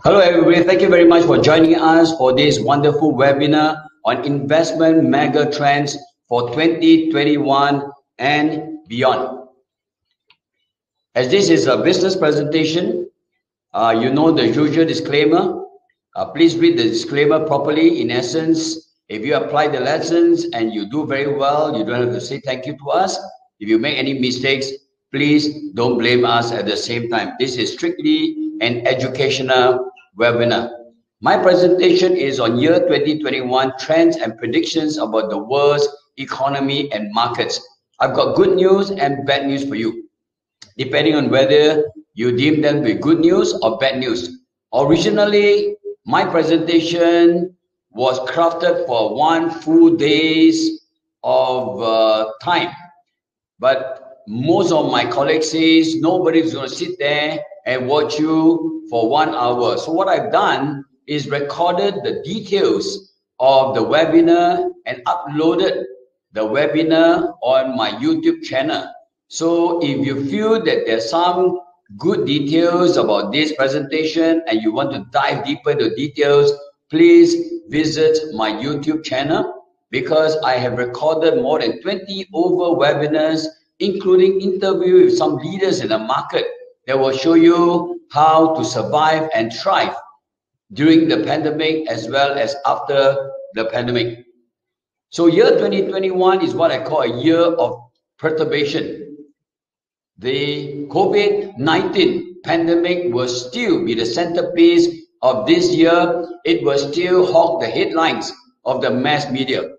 Hello everybody, thank you very much for joining us for this wonderful webinar on investment mega trends for 2021 and beyond. As this is a business presentation, you know the usual disclaimer. Please read the disclaimer properly. In essence, if you apply the lessons and you do very well, you don't have to say thank you to us. If you make any mistakes, please don't blame us at the same time. This is strictly an educational webinar. My presentation is on year 2021 trends and predictions about the world's economy and markets. I've got good news and bad news for you, depending on whether you deem them to be good news or bad news. Originally, my presentation was crafted for 1 full days of time, but most of my colleagues says nobody's going to sit there and watch you for 1 hour. So what I've done is recorded the details of the webinar and uploaded the webinar on my YouTube channel. So if you feel that there's some good details about this presentation and you want to dive deeper into details, please visit my YouTube channel, because I have recorded more than 20 over webinars, including interview with some leaders in the market that will show you how to survive and thrive during the pandemic as well as after the pandemic. So year 2021 is what I call a year of perturbation. The COVID-19 pandemic will still be the centerpiece of this year. It will still hog the headlines of the mass media.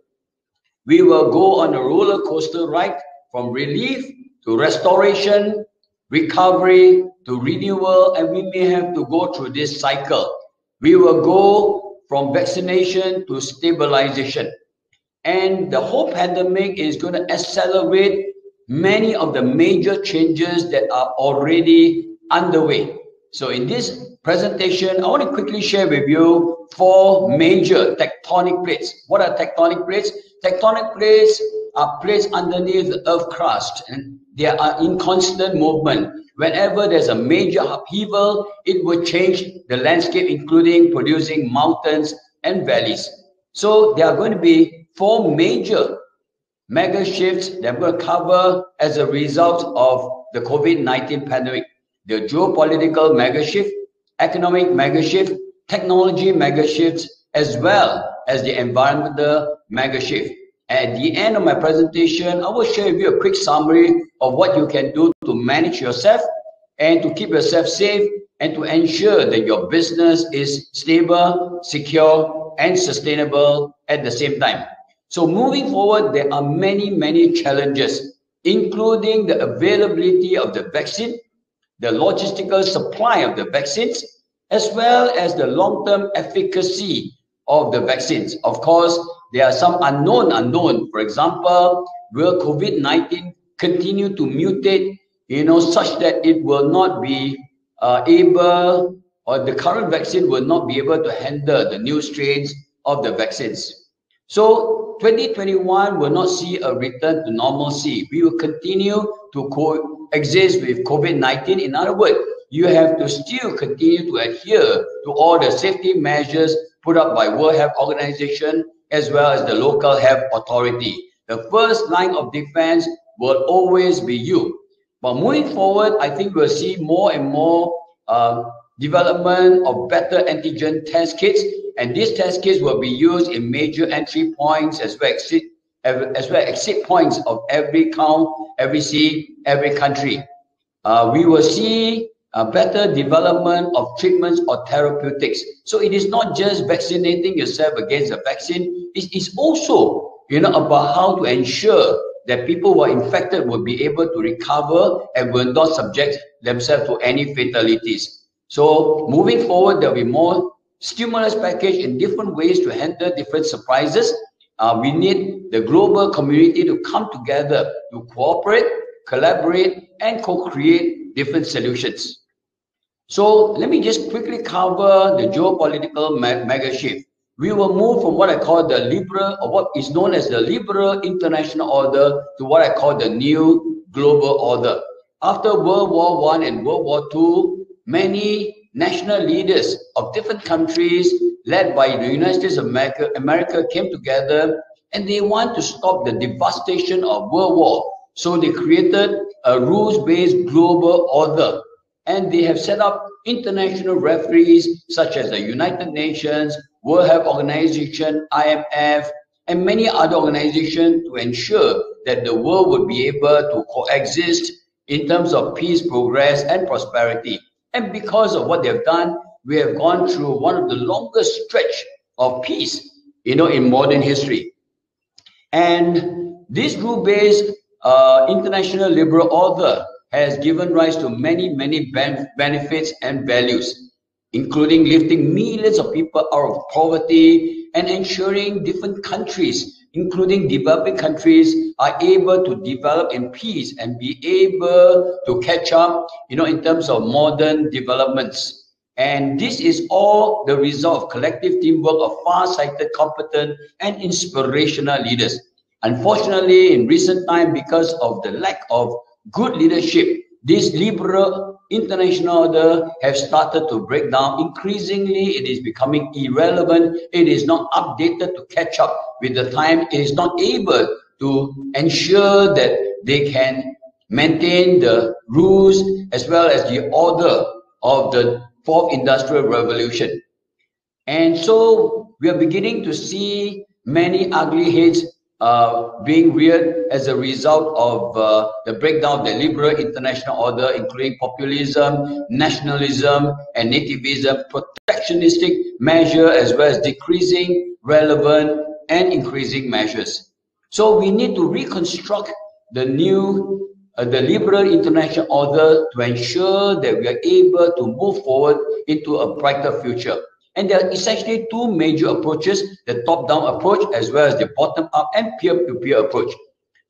We will go on a roller coaster ride from relief to restoration, recovery to renewal, and we may have to go through this cycle. We will go from vaccination to stabilization. And the whole pandemic is going to accelerate many of the major changes that are already underway. So in this presentation, I want to quickly share with you 4 major tectonic plates. What are tectonic plates? Tectonic plates are plates underneath the earth crust, and they are in constant movement. Whenever there's a major upheaval, it will change the landscape, including producing mountains and valleys. So there are going to be 4 major mega shifts that I'm going to cover as a result of the COVID-19 pandemic. The geopolitical mega shift, economic mega shift, technology mega shifts, as well as the environmental mega shift. At the end of my presentation, I will share with you a quick summary of what you can do to manage yourself and to keep yourself safe and to ensure that your business is stable, secure, and sustainable at the same time. So moving forward, there are many challenges, including the availability of the vaccine, the logistical supply of the vaccines, as well as the long-term efficacy of the vaccines. Of course, there are some unknown. For example, will COVID-19 continue to mutate, such that it will not be able, or the current vaccine will not be able to handle the new strains of the vaccines. So 2021 will not see a return to normalcy. We will continue to coexist with COVID-19. In other words, you have to still continue to adhere to all the safety measures put up by World Health Organization as well as the local health authority. The first line of defense will always be you. But moving forward, I think we'll see more and more development of better antigen test kits, and these test kits will be used in major entry points as well as exit points of every count, every city, every country. We will see a better development of treatments or therapeutics. So it is not just vaccinating yourself against the vaccine, it is also about how to ensure that people who are infected will be able to recover and will not subject themselves to any fatalities. So moving forward, there will be more stimulus package in different ways to handle different surprises. We need the global community to come together to cooperate, collaborate, and co-create different solutions. So let me just quickly cover the geopolitical mega shift. We will move from what I call the liberal, or what is known as the liberal international order, to what I call the new global order. After World War I and World War II, many national leaders of different countries led by the United States of America came together, and they want to stop the devastation of World War. So they created a rules-based global order, and they have set up international referees such as the United Nations, World Health Organization, IMF, and many other organizations to ensure that the world would be able to coexist in terms of peace, progress, and prosperity. And because of what they have done, we have gone through one of the longest stretch of peace, in modern history. And this rule-based international liberal order has given rise to many benefits and values, including lifting millions of people out of poverty and ensuring different countries, including developing countries, are able to develop in peace and be able to catch up, in terms of modern developments. And this is all the result of collective teamwork of far-sighted, competent, and inspirational leaders. Unfortunately, in recent time, because of the lack of good leadership, this liberal international order have started to break down. Increasingly, it is becoming irrelevant. It is not updated to catch up with the time. It is not able to ensure that they can maintain the rules as well as the order of the fourth industrial revolution. And so we are beginning to see many ugly heads being reared as a result of the breakdown of the liberal international order, including populism, nationalism, and nativism, protectionistic measure, as well as decreasing relevant and increasing measures. So we need to reconstruct the liberal international order to ensure that we are able to move forward into a brighter future. And there are essentially two major approaches, the top-down approach as well as the bottom-up and peer-to-peer approach.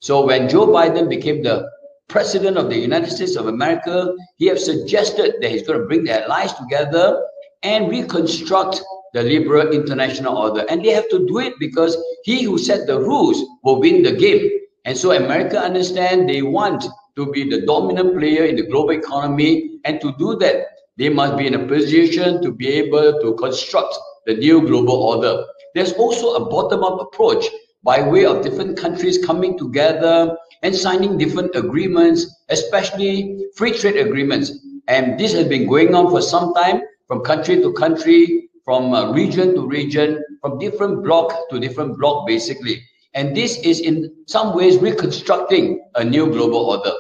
So when Joe Biden became the president of the United States of America, he has suggested that he's going to bring their allies together and reconstruct the liberal international order. And they have to do it because he who set the rules will win the game. And so America understands they want to be the dominant player in the global economy, and to do that, they must be in a position to be able to construct the new global order. There's also a bottom-up approach by way of different countries coming together and signing different agreements, especially free trade agreements. And this has been going on for some time, from country to country, from region to region, from different block to different block, basically. And this is in some ways reconstructing a new global order.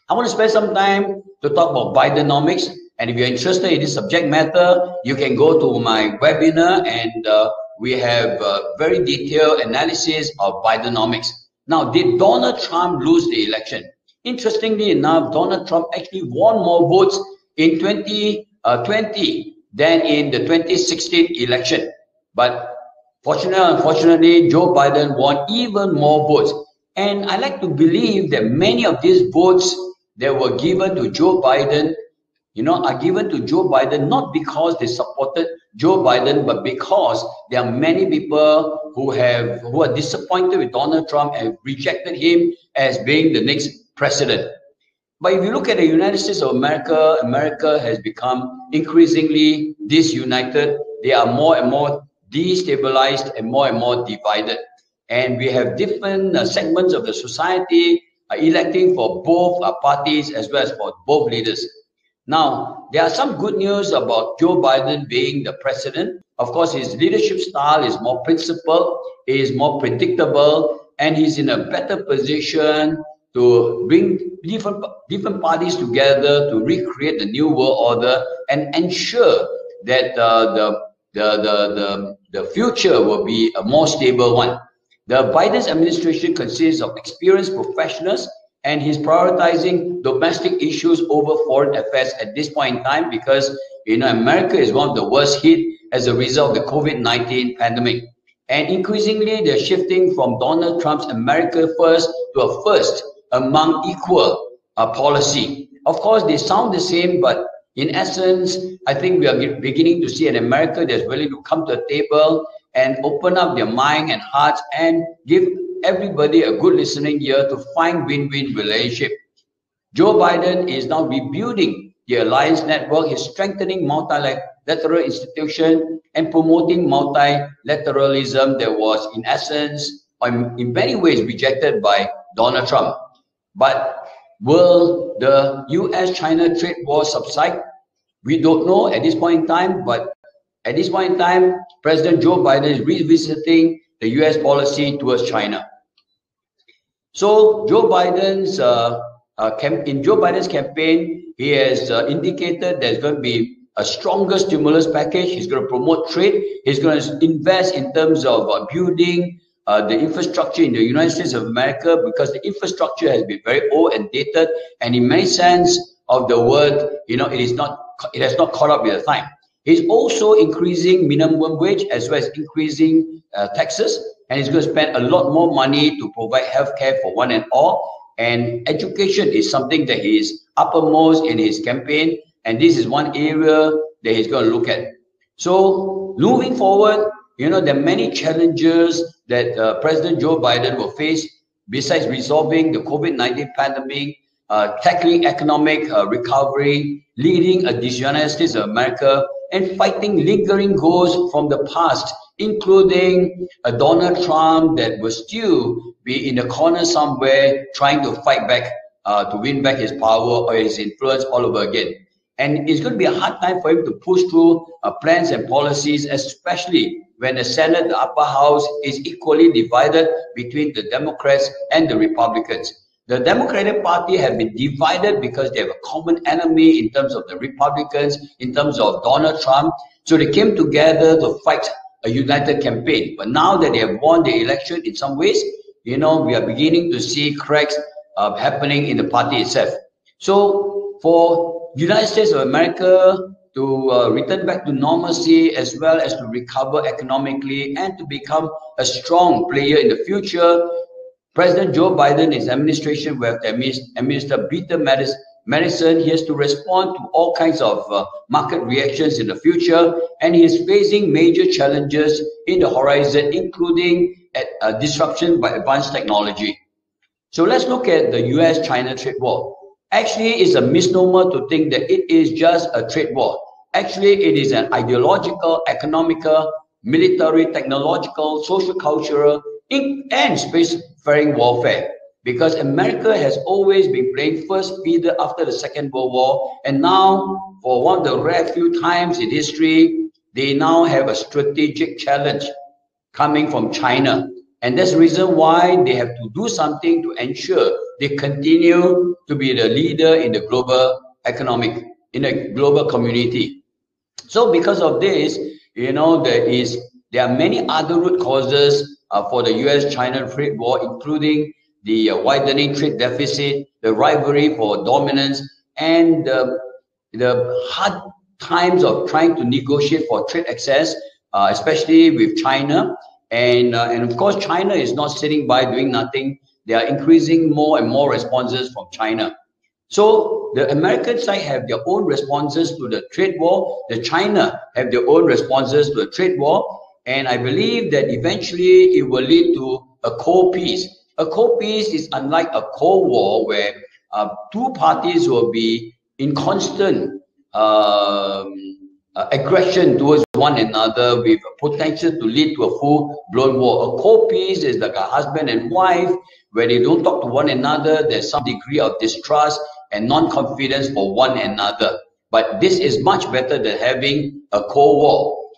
I want to spend some time to talk about Bidenomics. And if you're interested in this subject matter, you can go to my webinar, and we have very detailed analysis of Bidenomics. Now, did Donald Trump lose the election? Interestingly enough, Donald Trump actually won more votes in 2020 than in the 2016 election. But unfortunately, Joe Biden won even more votes. And I like to believe that many of these votes that were given to Joe Biden are given to Joe Biden not because they supported Joe Biden, but because there are many people who are disappointed with Donald Trump and rejected him as being the next president. But if you look at the United States of America, America has become increasingly disunited. They are more and more destabilized and more divided. And we have different segments of the society electing for both parties as well as for both leaders. Now, there are some good news about Joe Biden being the president. Of course, his leadership style is more principled, is more predictable, and he's in a better position to bring different parties together to recreate the new world order and ensure that the future will be a more stable one. The Biden's administration consists of experienced professionals, and he's prioritizing domestic issues over foreign affairs at this point in time because, America is one of the worst hit as a result of the COVID-19 pandemic. And increasingly, they're shifting from Donald Trump's America first to a first among equal policy. Of course, they sound the same, but in essence, I think we are beginning to see an America that's willing to come to the table and open up their mind and hearts and give everybody a good listening ear to find win-win relationship. Joe Biden is now rebuilding the alliance network. He's strengthening multilateral institutions and promoting multilateralism that was, in essence, in many ways rejected by Donald Trump. But will the US-China trade war subside? We don't know at this point in time, but at this point in time, President Joe Biden is revisiting the US policy towards China. So in Joe Biden's campaign, he has indicated there's going to be a stronger stimulus package. He's going to promote trade. He's going to invest in terms of building the infrastructure in the United States of America, because the infrastructure has been very old and dated, and in many sense of the word, it has not caught up with the time. He's also increasing minimum wage as well as increasing taxes, and he's going to spend a lot more money to provide healthcare for one and all. And education is something that he is uppermost in his campaign, and this is one area that he's going to look at. So moving forward, there are many challenges that President Joe Biden will face besides resolving the COVID-19 pandemic, tackling economic recovery, leading the United States of America, and fighting lingering goals from the past, including a Donald Trump that will still be in the corner somewhere trying to fight back, to win back his power or his influence all over again. And it's going to be a hard time for him to push through plans and policies, especially when the Senate, the upper house, is equally divided between the Democrats and the Republicans. The Democratic Party have been divided because they have a common enemy in terms of the Republicans, in terms of Donald Trump. So they came together to fight a united campaign. But now that they have won the election, in some ways, we are beginning to see cracks happening in the party itself. So for United States of America to return back to normalcy, as well as to recover economically and to become a strong player in the future, President Joe Biden and his administration will have to administer better medicine. He has to respond to all kinds of market reactions in the future, and he is facing major challenges in the horizon, including disruption by advanced technology. So let's look at the US-China trade war. Actually, it's a misnomer to think that it is just a trade war. Actually, it is an ideological, economical, military, technological, social, cultural, and spacefaring warfare. Because America has always been playing first fiddle after the Second World War, and now, for one of the rare few times in history, they now have a strategic challenge coming from China. And that's the reason why they have to do something to ensure they continue to be the leader in the global in the global community. So because of this, there are many other root causes for the US-China trade war, including the widening trade deficit, the rivalry for dominance, and the hard times of trying to negotiate for trade access, especially with China. And of course, China is not sitting by doing nothing. They are increasing more and more responses from China. So the American side have their own responses to the trade war. The China have their own responses to the trade war. And I believe that eventually it will lead to a cold peace. A cold peace is unlike a cold war where two parties will be in constant aggression towards one another with potential to lead to a full-blown war. A cold peace is like a husband and wife where they don't talk to one another. There's some degree of distrust and non-confidence for one another. But this is much better than having a cold war.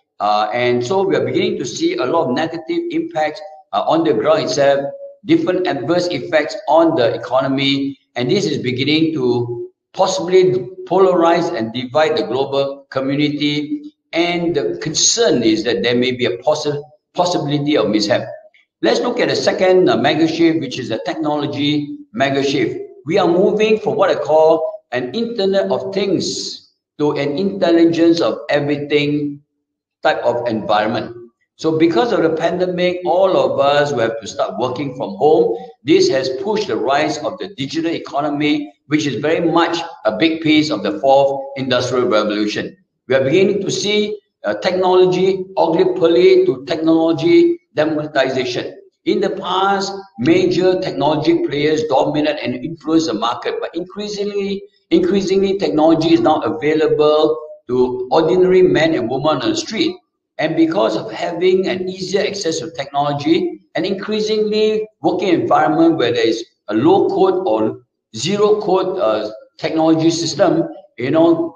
And so we are beginning to see a lot of negative impacts on the ground itself, different adverse effects on the economy, and this is beginning to possibly polarize and divide the global community. And the concern is that there may be a possibility of mishap. Let's look at the second megashift, which is a technology megashift. We are moving from what I call an Internet of Things to an intelligence of everything type of environment. So because of the pandemic, all of us will have to start working from home. This has pushed the rise of the digital economy, which is very much a big piece of the fourth industrial revolution. We are beginning to see technology oligopoly to technology democratization. In the past, major technology players dominate and influence the market, but increasingly, Increasingly, technology is now available to ordinary men and women on the street. And because of having an easier access to technology, an increasingly working environment where there is a low code or zero code technology system,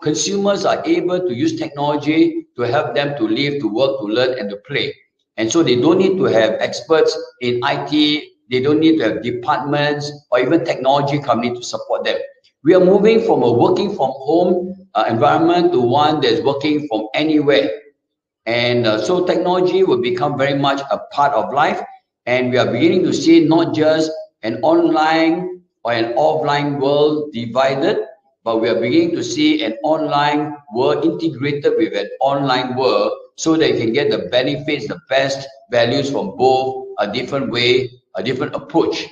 consumers are able to use technology to help them to live, to work, to learn, and to play. And so they don't need to have experts in IT, they don't need to have departments or even technology company to support them. We are moving from a working from home environment to one that's working from anywhere. And so technology will become very much a part of life. And we are beginning to see not just an online or an offline world divided, but we are beginning to see an online world integrated with an online world so that you can get the benefits, the best values from both a different way, a different approach.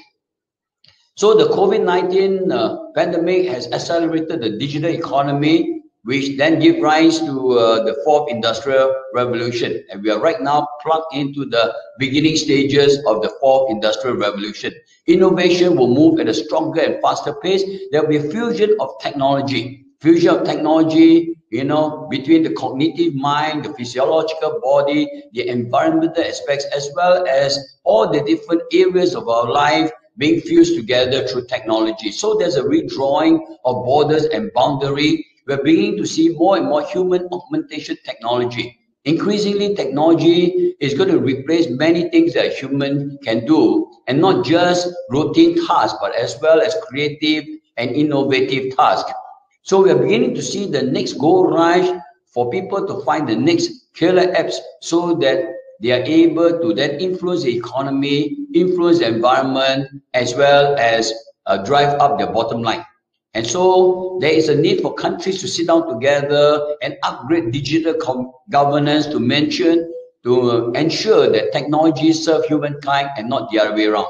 So the COVID-19 pandemic has accelerated the digital economy, which then gave rise to the fourth industrial revolution. And we are right now plugged into the beginning stages of the fourth industrial revolution. Innovation will move at a stronger and faster pace. There will be a fusion of technology. Between the cognitive mind, the physiological body, the environmental aspects, as well as all the different areas of our life being fused together through technology. So there's a redrawing of borders and boundary. We're beginning to see more and more human augmentation technology. Increasingly, technology is going to replace many things that a human can do, and not just routine tasks, but as well as creative and innovative tasks. So we are beginning to see the next gold rush for people to find the next killer apps so that they are able to then influence the economy, influence the environment, as well as drive up their bottom line. And so there is a need for countries to sit down together and upgrade digital governance to ensure that technology serves humankind and not the other way around.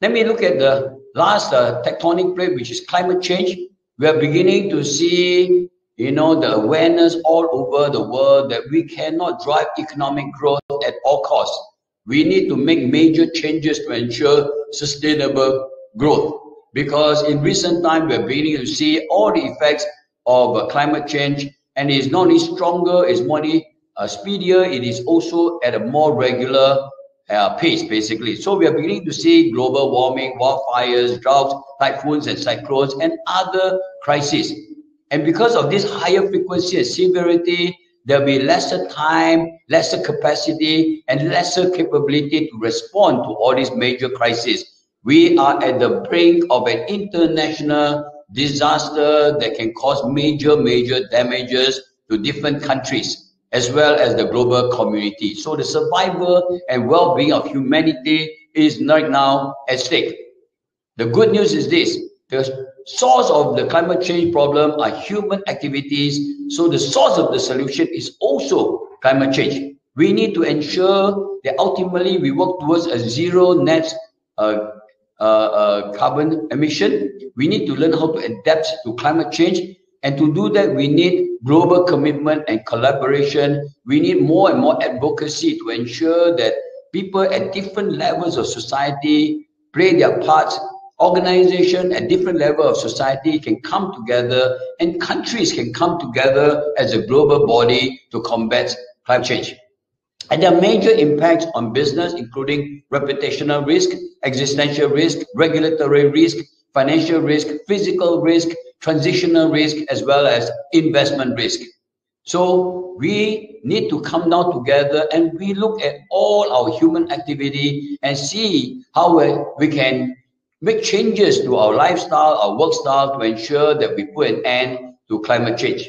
Let me look at the last tectonic plate, which is climate change. We are beginning to see, the awareness all over the world that we cannot drive economic growth at all costs. We need to make major changes to ensure sustainable growth. Because in recent times, we're beginning to see all the effects of climate change, and it is not only stronger, it's more speedier, it is also at a more regular pace, basically. So we are beginning to see global warming, wildfires, droughts, typhoons and cyclones, and other crises. And because of this higher frequency and severity, there will be lesser time, lesser capacity, and lesser capability to respond to all these major crises. We are at the brink of an international disaster that can cause major damages to different countries, as well as the global community. So the survival and well-being of humanity is right now at stake. The good news is this: the source of the climate change problem are human activities. So the source of the solution is also climate change. We need to ensure that ultimately we work towards a zero net carbon emission. We need to learn how to adapt to climate change. And to do that, we need global commitment and collaboration. We need more and more advocacy to ensure that people at different levels of society play their parts. Organization at different levels of society can come together, and countries can come together as a global body to combat climate change. And there are major impacts on business, including reputational risk, existential risk, regulatory risk, financial risk, physical risk, transitional risk, as well as investment risk. So we need to come down together and we look at all our human activity and see how we can make changes to our lifestyle, our work style, to ensure that we put an end to climate change.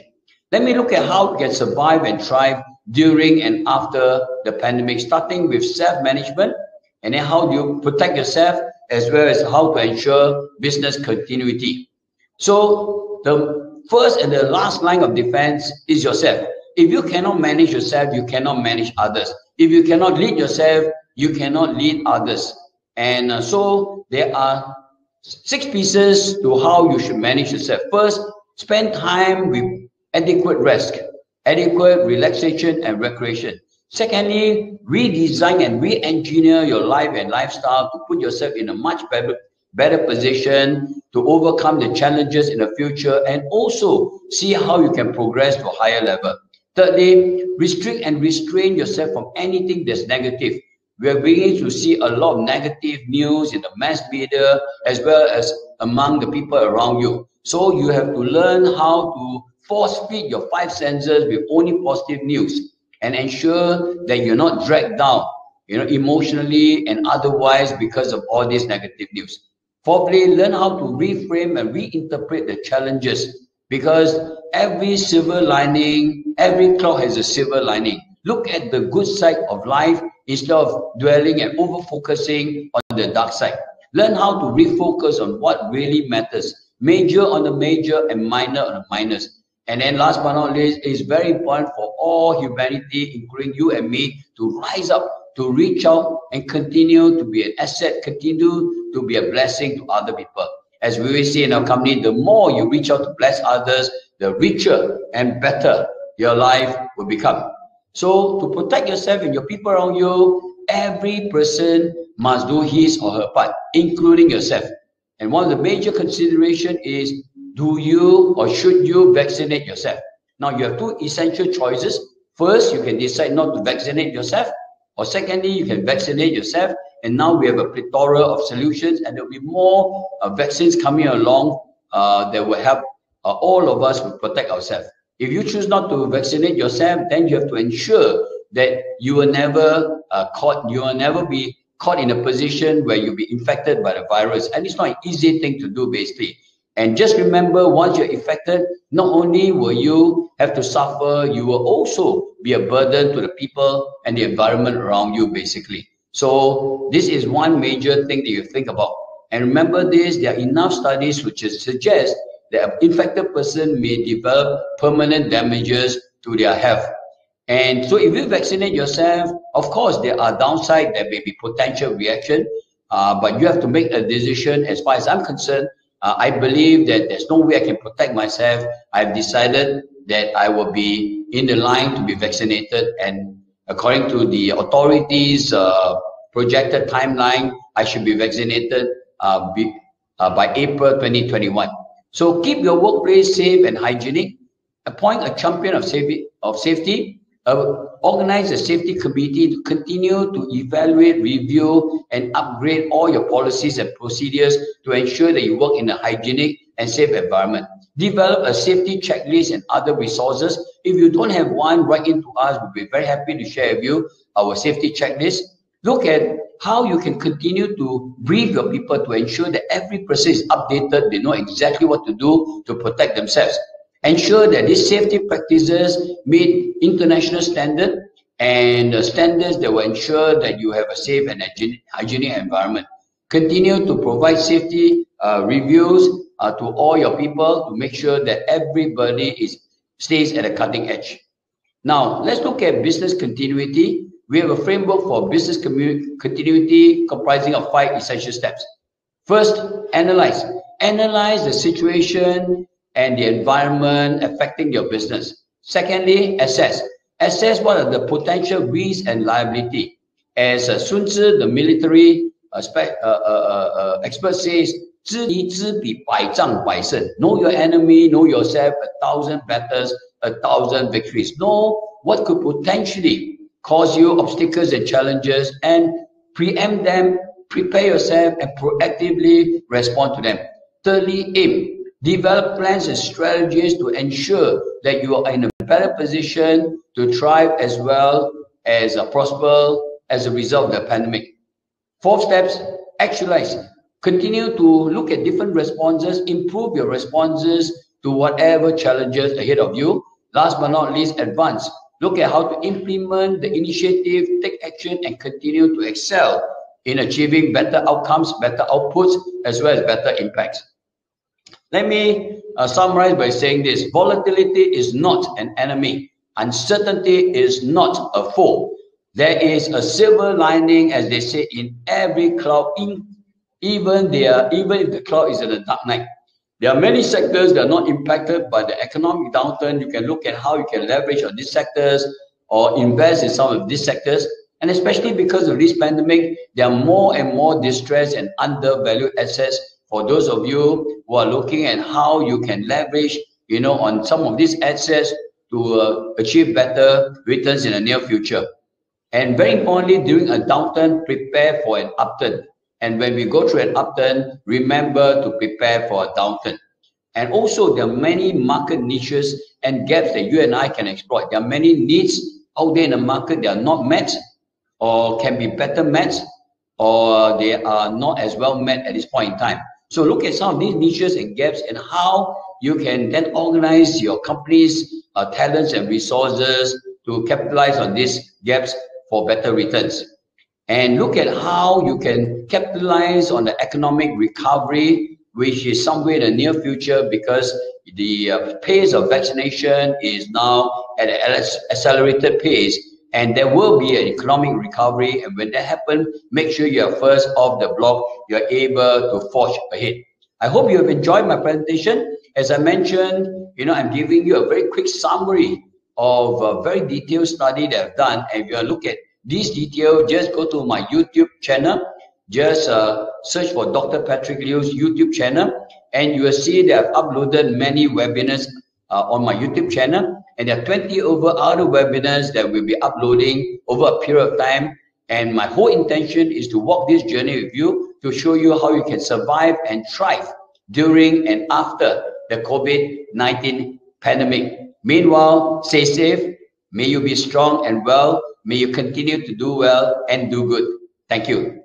Let me look at how we can survive and thrive during and after the pandemic, starting with self-management, and then how do you protect yourself, as well as how to ensure business continuity. So the first and the last line of defense is yourself. If you cannot manage yourself, you cannot manage others. If you cannot lead yourself, you cannot lead others. And so there are 6 pieces to how you should manage yourself. First, spend time with adequate rest, adequate relaxation and recreation. Secondly, redesign and re-engineer your life and lifestyle to put yourself in a much better better position to overcome the challenges in the future, and also see how you can progress to a higher level. Thirdly, restrict and restrain yourself from anything that's negative. We are beginning to see a lot of negative news in the mass media as well as among the people around you. So you have to learn how to force feed your five senses with only positive news and ensure that you're not dragged down, emotionally and otherwise because of all this negative news. Fourthly, learn how to reframe and reinterpret the challenges, because every silver lining, every cloud has a silver lining. Look at the good side of life instead of dwelling and over focusing on the dark side. Learn how to refocus on what really matters. Major on the major and minor on the minors. And then last but not least, it's very important for all humanity, including you and me, to rise up, to reach out and continue to be an asset, continue to be a blessing to other people. As we always say in our company, the more you reach out to bless others, the richer and better your life will become. So to protect yourself and your people around you, every person must do his or her part, including yourself. And one of the major considerations is, do you or should you vaccinate yourself? Now you have two essential choices. First, you can decide not to vaccinate yourself, or secondly, you can vaccinate yourself. And now we have a plethora of solutions, and there will be more vaccines coming along that will help all of us to protect ourselves. If you choose not to vaccinate yourself, then you have to ensure that you will never be caught in a position where you'll be infected by the virus. And it's not an easy thing to do, basically. And just remember, once you're infected, not only will you have to suffer, you will also be a burden to the people and the environment around you, basically. So this is one major thing that you think about. And remember this, there are enough studies which suggest that an infected person may develop permanent damages to their health. And so if you vaccinate yourself, of course, there are downsides, there may be potential reaction, but you have to make a decision. As far as I'm concerned, I believe that there's no way I can protect myself. I've decided that I will be in the line to be vaccinated, and according to the authorities' projected timeline, I should be vaccinated by April 2021. So keep your workplace safe and hygienic. Appoint a champion of safety. Organize a safety committee to continue to evaluate, review, and upgrade all your policies and procedures to ensure that you work in a hygienic and safe environment. Develop a safety checklist and other resources. If you don't have one, write into us. We'll be very happy to share with you our safety checklist. Look at how you can continue to brief your people to ensure that every person is updated. They know exactly what to do to protect themselves. Ensure that these safety practices meet international standards and standards that will ensure that you have a safe and hygienic environment. Continue to provide safety reviews to all your people to make sure that everybody stays at the cutting edge. Now, let's look at business continuity. We have a framework for business continuity comprising of 5 essential steps. First, analyze. Analyze the situation and the environment affecting your business. Secondly, assess. Assess what are the potential risks and liability. As Sun Tzu, the military expert says, 知敌知彼，百战百胜. Know your enemy, know yourself, 1,000 battles, 1,000 victories. Know what could potentially cause you obstacles and challenges, and preempt them, prepare yourself, and proactively respond to them. Thirdly, aim. Develop plans and strategies to ensure that you are in a better position to thrive as well as prosper as a result of the pandemic. 4 steps, actualize. Continue to look at different responses, improve your responses to whatever challenges ahead of you. Last but not least, advance. Look at how to implement the initiative, take action, and continue to excel in achieving better outcomes, better outputs, as well as better impacts. Let me summarize by saying this. Volatility is not an enemy. Uncertainty is not a foe. There is a silver lining, as they say, in every cloud, even if the cloud is in a dark night. There are many sectors that are not impacted by the economic downturn. You can look at how you can leverage on these sectors or invest in some of these sectors. And especially because of this pandemic, there are more and more distressed and undervalued assets for those of you who are looking at how you can leverage, on some of these assets to achieve better returns in the near future. And very importantly, during a downturn, prepare for an upturn. And when we go through an upturn, remember to prepare for a downturn. And also, there are many market niches and gaps that you and I can exploit. There are many needs out there in the market that are not met or can be better met, or they are not as well met at this point in time. So look at some of these niches and gaps and how you can then organize your company's talents and resources to capitalize on these gaps for better returns. And look at how you can capitalize on the economic recovery, which is somewhere in the near future, because the pace of vaccination is now at an accelerated pace, and there will be an economic recovery. And when that happens, make sure you're first off the block, you're able to forge ahead. I hope you have enjoyed my presentation. As I mentioned, I'm giving you a very quick summary of a very detailed study that I've done. And if you look at these details, just go to my YouTube channel. Just search for Dr. Patrick Liu's YouTube channel, and you will see that I've uploaded many webinars on my YouTube channel. And there are 20 over other webinars that we'll be uploading over a period of time. And my whole intention is to walk this journey with you to show you how you can survive and thrive during and after the COVID-19 pandemic. Meanwhile, stay safe. May you be strong and well. May you continue to do well and do good. Thank you.